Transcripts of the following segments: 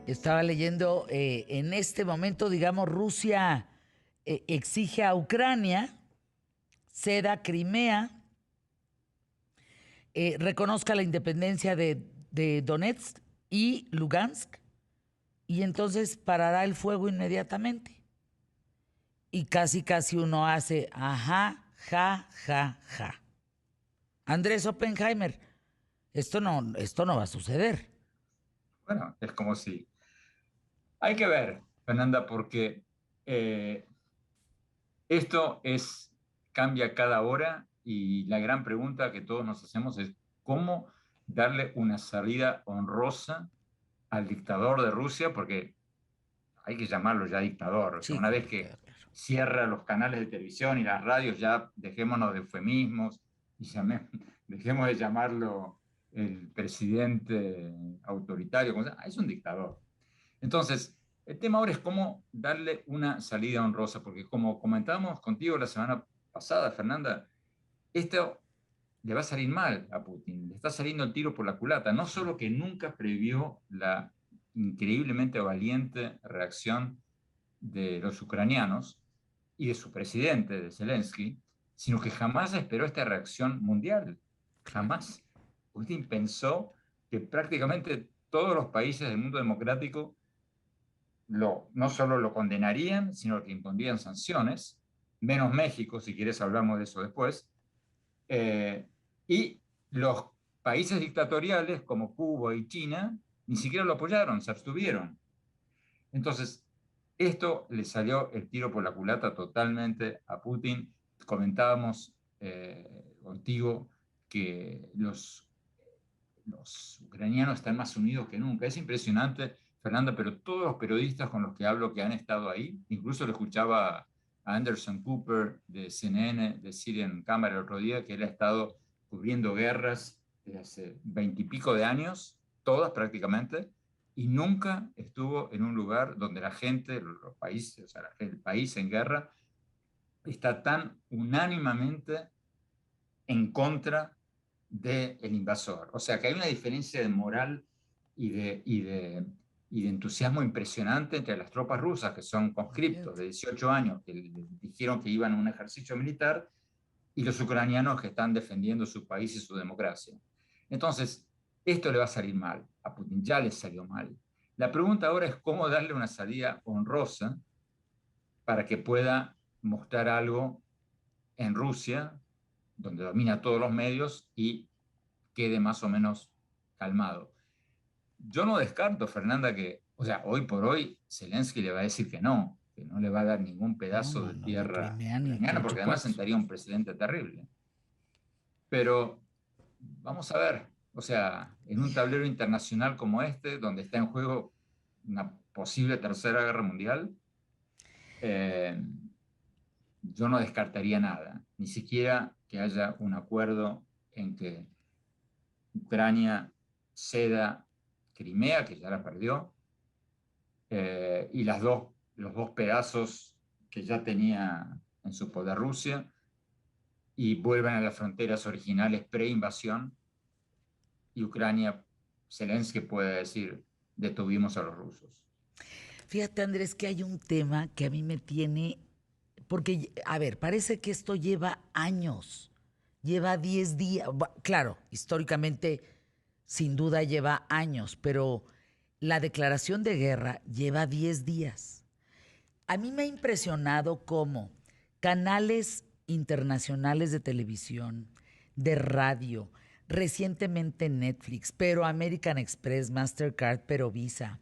Estaba leyendo, en este momento, digamos, Rusia exige a Ucrania ceda Crimea, reconozca la independencia de Donetsk y Lugansk, y entonces parará el fuego inmediatamente. Y casi, casi uno hace, ajá, ja, ja, ja. Andrés Oppenheimer, esto no va a suceder. Bueno, es como si... Hay que ver, Fernanda, porque eh, esto cambia cada hora y la gran pregunta que todos nos hacemos es cómo darle una salida honrosa al dictador de Rusia, porque hay que llamarlo ya dictador. O sea, Sí, una como vez dictador, que claro. cierra los canales de televisión y las radios, ya dejémonos de eufemismos y dejemos de llamarlo el presidente autoritario. Es un dictador. Entonces, el tema ahora es cómo darle una salida honrosa, porque como comentábamos contigo la semana pasada, Fernanda, esto le va a salir mal a Putin, le está saliendo el tiro por la culata, no Sí. solo que nunca previó la increíblemente valiente reacción de los ucranianos y de su presidente, de Zelensky, sino que jamás esperó esta reacción mundial, Claro. jamás. Putin pensó que prácticamente todos los países del mundo democrático no solo lo condenarían, sino que impondrían sanciones, menos México, si quieres hablamos de eso después, eh, y los países dictatoriales como Cuba y China ni siquiera lo apoyaron, se abstuvieron. Entonces, esto le salió el tiro por la culata totalmente a Putin. Comentábamos contigo que los ucranianos están más unidos que nunca. Es impresionante, Fernanda, pero todos los periodistas con los que hablo que han estado ahí, incluso lo escuchaba a Anderson Cooper de CNN, de Syrian Cámara el otro día, que él ha estado cubriendo guerras desde hace veintipico de años, todas prácticamente, y nunca estuvo en un lugar donde la gente, los países, o sea, el país en guerra, está tan unánimemente en contra del invasor. O sea que hay una diferencia de moral y de entusiasmo impresionante entre las tropas rusas, que son conscriptos Imagínate. de 18 años, que dijeron que iban a un ejercicio militar, y los ucranianos que están defendiendo su país y su democracia. Entonces, esto le va a salir mal. A Putin ya le salió mal. La pregunta ahora es cómo darle una salida honrosa para que pueda mostrar algo en Rusia, donde domina todos los medios, y quede más o menos calmado. Yo no descarto, Fernanda, que, o sea, hoy por hoy Zelensky le va a decir que no le va a dar ningún No, pedazo no, de no, ni tierra Crimea ni aquí ucraniana, ocho porque además cuartos. sentaría un precedente terrible. Pero vamos a ver, o sea, en un tablero internacional como este, donde está en juego una posible tercera guerra mundial, eh, yo no descartaría nada, ni siquiera que haya un acuerdo en que Ucrania ceda Crimea, que ya la perdió, y los dos pedazos que ya tenía en su poder Rusia, y vuelvan a las fronteras originales pre-invasión, y Ucrania, Zelensky puede decir, detuvimos a los rusos. Fíjate, Andrés, que hay un tema que a mí me tiene, porque, a ver, parece que esto lleva años, lleva 10 días, claro, históricamente, sin duda lleva años, pero la declaración de guerra lleva 10 días. A mí me ha impresionado cómo canales internacionales de televisión, de radio, recientemente Netflix, pero American Express, Mastercard, pero Visa,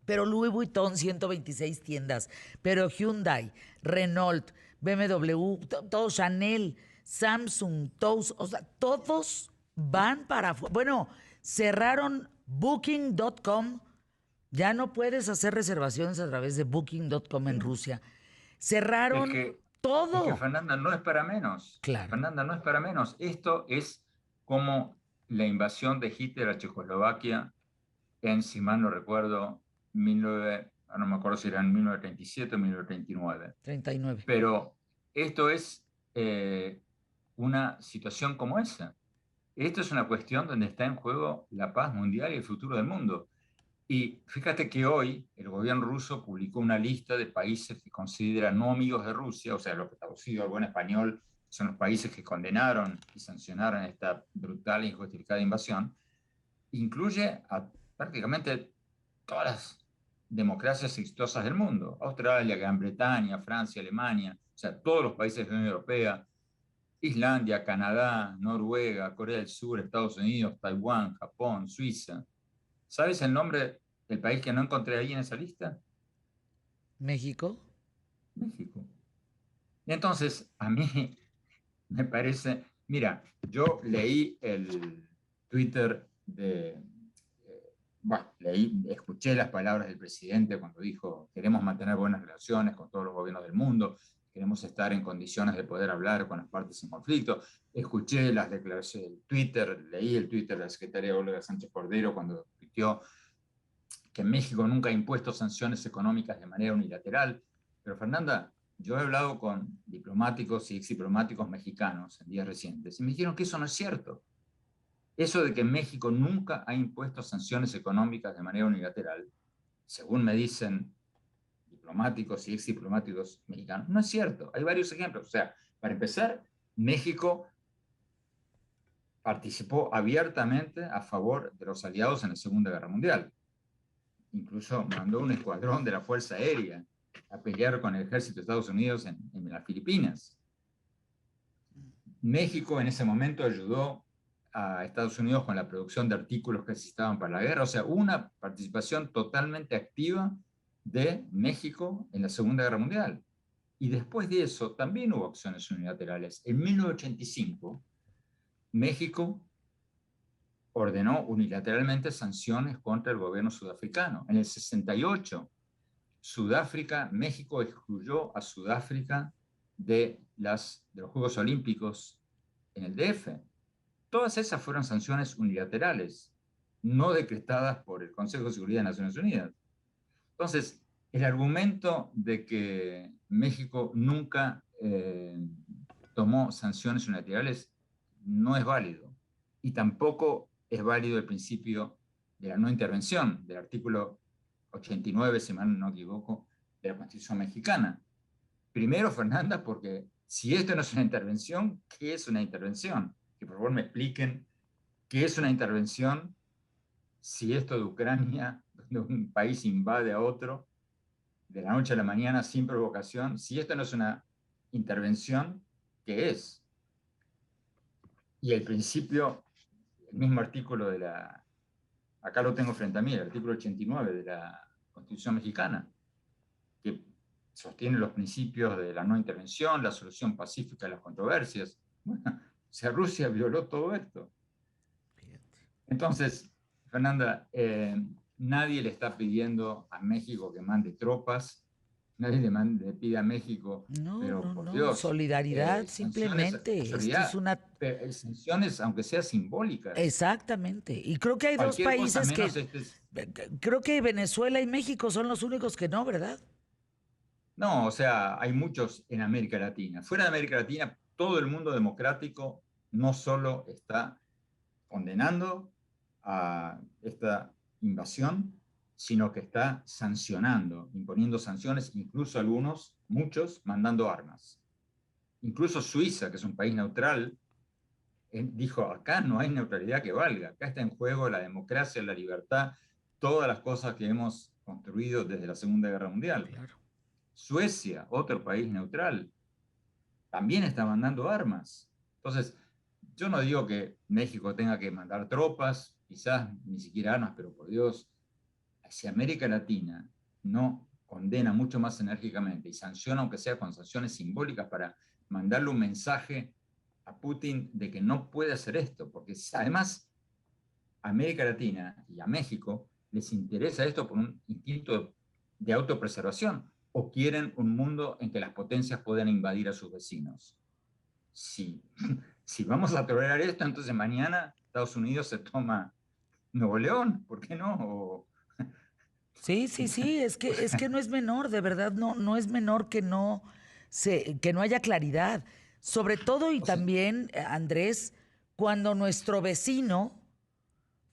pero Louis Vuitton, 126 tiendas, pero Hyundai, Renault, BMW, todo Chanel, Samsung, todos, o sea, todos van para afuera. Bueno, cerraron Booking.com, ya no puedes hacer reservaciones a través de Booking.com en Sí. Rusia. Es Cerraron que, es que todo. Fernanda no es para menos. Claro. Fernanda no es para menos. Esto es como la invasión de Hitler a Checoslovaquia en, si mal no recuerdo, 19, no me acuerdo si era en 1937 o 1939. 39. Pero esto es una situación como esa. Esto es una cuestión donde está en juego la paz mundial y el futuro del mundo. Y fíjate que hoy el gobierno ruso publicó una lista de países que considera no amigos de Rusia, o sea, lo que traducido al buen español son los países que condenaron y sancionaron esta brutal e injustificada invasión. Incluye a prácticamente todas las democracias exitosas del mundo: Australia, Gran Bretaña, Francia, Alemania, o sea, todos los países de la Unión Europea, Islandia, Canadá, Noruega, Corea del Sur, Estados Unidos, Taiwán, Japón, Suiza. ¿Sabes el nombre del país que no encontré ahí en esa lista? México. México. Y entonces, a mí me parece, mira, yo leí el Twitter bueno, escuché las palabras del presidente cuando dijo: queremos mantener buenas relaciones con todos los gobiernos del mundo, queremos estar en condiciones de poder hablar con las partes en conflicto. Escuché las declaraciones del Twitter, leí el Twitter de la secretaria Olga Sánchez Cordero cuando tuiteó que México nunca ha impuesto sanciones económicas de manera unilateral. Pero Fernanda, yo he hablado con diplomáticos y exdiplomáticos mexicanos en días recientes y me dijeron que eso no es cierto. Eso de que México nunca ha impuesto sanciones económicas de manera unilateral, según me dicen diplomáticos y exdiplomáticos mexicanos, no es cierto. Hay varios ejemplos. O sea, para empezar, México participó abiertamente a favor de los aliados en la Segunda Guerra Mundial. Incluso mandó un escuadrón de la Fuerza Aérea a pelear con el ejército de Estados Unidos en las Filipinas. México en ese momento ayudó a Estados Unidos con la producción de artículos que necesitaban para la guerra. O sea, una participación totalmente activa de México en la Segunda Guerra Mundial. Y después de eso también hubo acciones unilaterales. En 1985, México ordenó unilateralmente sanciones contra el gobierno sudafricano. En el 68, México excluyó a Sudáfrica de los Juegos Olímpicos en el DF. Todas esas fueron sanciones unilaterales, no decretadas por el Consejo de Seguridad de Naciones Unidas. Entonces, el argumento de que México nunca tomó sanciones unilaterales no es válido. Y tampoco es válido el principio de la no intervención, del artículo 89, si mal no equivoco, de la Constitución mexicana. Primero, Fernanda, porque si esto no es una intervención, ¿qué es una intervención? Que por favor me expliquen qué es una intervención si esto de Ucrania, donde un país invade a otro de la noche a la mañana sin provocación, si esto no es una intervención, ¿qué es? Y el principio, el mismo artículo acá lo tengo frente a mí, el artículo 89 de la Constitución mexicana, que sostiene los principios de la no intervención, la solución pacífica de las controversias. Bueno, o sea, Rusia violó todo esto. Entonces, Fernanda, nadie le está pidiendo a México que mande tropas, nadie le pide a México, No, pero no, por no. Dios, Solidaridad sanciones, simplemente. Esto es solidaridad, una... sanciones aunque sean simbólicas, Exactamente. Y creo que hay dos cualquier cosa países menos que... Creo que Venezuela y México son los únicos que no, ¿verdad? No, o sea, hay muchos en América Latina. Fuera de América Latina, todo el mundo democrático no solo está condenando a esta invasión, sino que está sancionando, imponiendo sanciones, incluso algunos, muchos, mandando armas. Incluso Suiza, que es un país neutral, dijo: acá no hay neutralidad que valga, acá está en juego la democracia, la libertad, todas las cosas que hemos construido desde la Segunda Guerra Mundial. Claro. Suecia, otro país neutral, también está mandando armas. Entonces, yo no digo que México tenga que mandar tropas, quizás ni siquiera armas, pero por Dios, si América Latina no condena mucho más enérgicamente y sanciona, aunque sea con sanciones simbólicas, para mandarle un mensaje a Putin de que no puede hacer esto, porque además a América Latina y a México les interesa esto por un instinto de autopreservación, o quieren un mundo en que las potencias puedan invadir a sus vecinos. Si, si vamos a tolerar esto, entonces mañana Estados Unidos se toma Nuevo León, ¿por qué no? Sí, sí, sí, es que no es menor, de verdad, no, no es menor que que no haya claridad. Sobre todo y O sea, también, Andrés, cuando nuestro vecino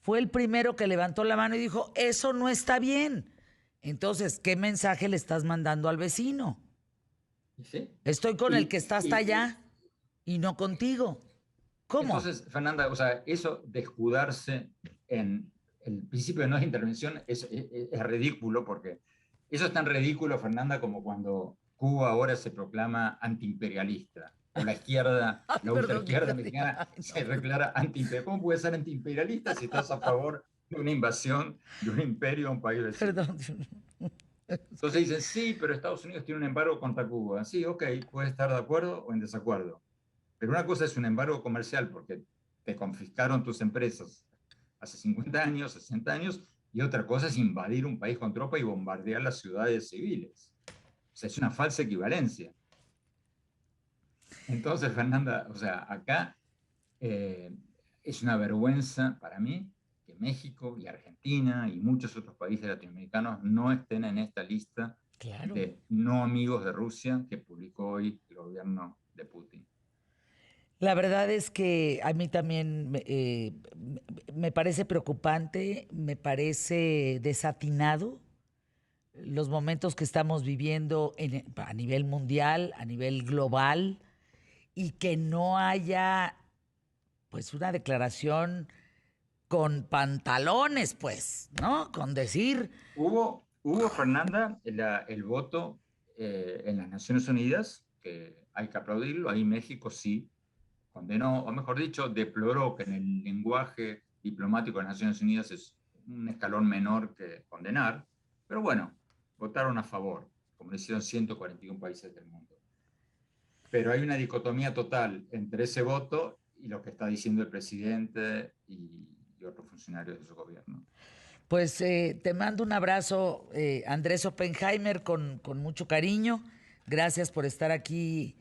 fue el primero que levantó la mano y dijo, eso no está bien. Entonces, ¿qué mensaje le estás mandando al vecino? ¿Sí? Estoy con el que está hasta allá y no contigo. ¿Cómo? Entonces, Fernanda, o sea, eso de escudarse en el principio de no intervención es ridículo, porque eso es tan ridículo, Fernanda, como cuando Cuba ahora se proclama antiimperialista, o la izquierda, Ay, la perdón que ultraizquierda te diga. mexicana Ay, se no. declara antiimperialista. ¿Cómo puedes ser antiimperialista si estás a favor de una invasión de un imperio a un país vecino? Perdón. Es Entonces que, dicen, sí, pero Estados Unidos tiene un embargo contra Cuba. Sí, ok, puede estar de acuerdo o en desacuerdo. Pero una cosa es un embargo comercial porque te confiscaron tus empresas hace 50 años, 60 años, y otra cosa es invadir un país con tropa y bombardear las ciudades civiles. O sea, es una falsa equivalencia. Entonces, Fernanda, o sea, acá eh, es una vergüenza para mí que México y Argentina y muchos otros países latinoamericanos no estén en esta lista claro. de no amigos de Rusia que publicó hoy el gobierno de Putin. La verdad es que a mí también me parece preocupante, me parece desatinado los momentos que estamos viviendo a nivel mundial, a nivel global, y que no haya pues una declaración con pantalones, pues, ¿no? Con decir, Hubo Fernanda, el voto en las Naciones Unidas, que hay que aplaudirlo, ahí México sí condenó, o mejor dicho, deploró que en el lenguaje diplomático de las Naciones Unidas es un escalón menor que condenar, pero bueno, votaron a favor, como lo hicieron 141 países del mundo. Pero hay una dicotomía total entre ese voto y lo que está diciendo el presidente y otros funcionarios de su gobierno. pues te mando un abrazo, Andrés Oppenheimer, con mucho cariño. Gracias por estar aquí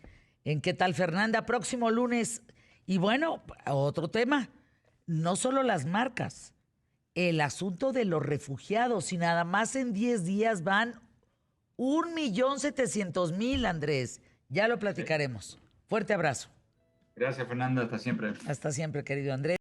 en ¿Qué tal, Fernanda? Próximo lunes. Y bueno, otro tema, no solo las marcas, el asunto de los refugiados. Y nada más en 10 días van 1.700.000, Andrés. Ya lo ¿Sí? platicaremos. Fuerte abrazo. Gracias, Fernanda, hasta siempre. Hasta siempre, querido Andrés.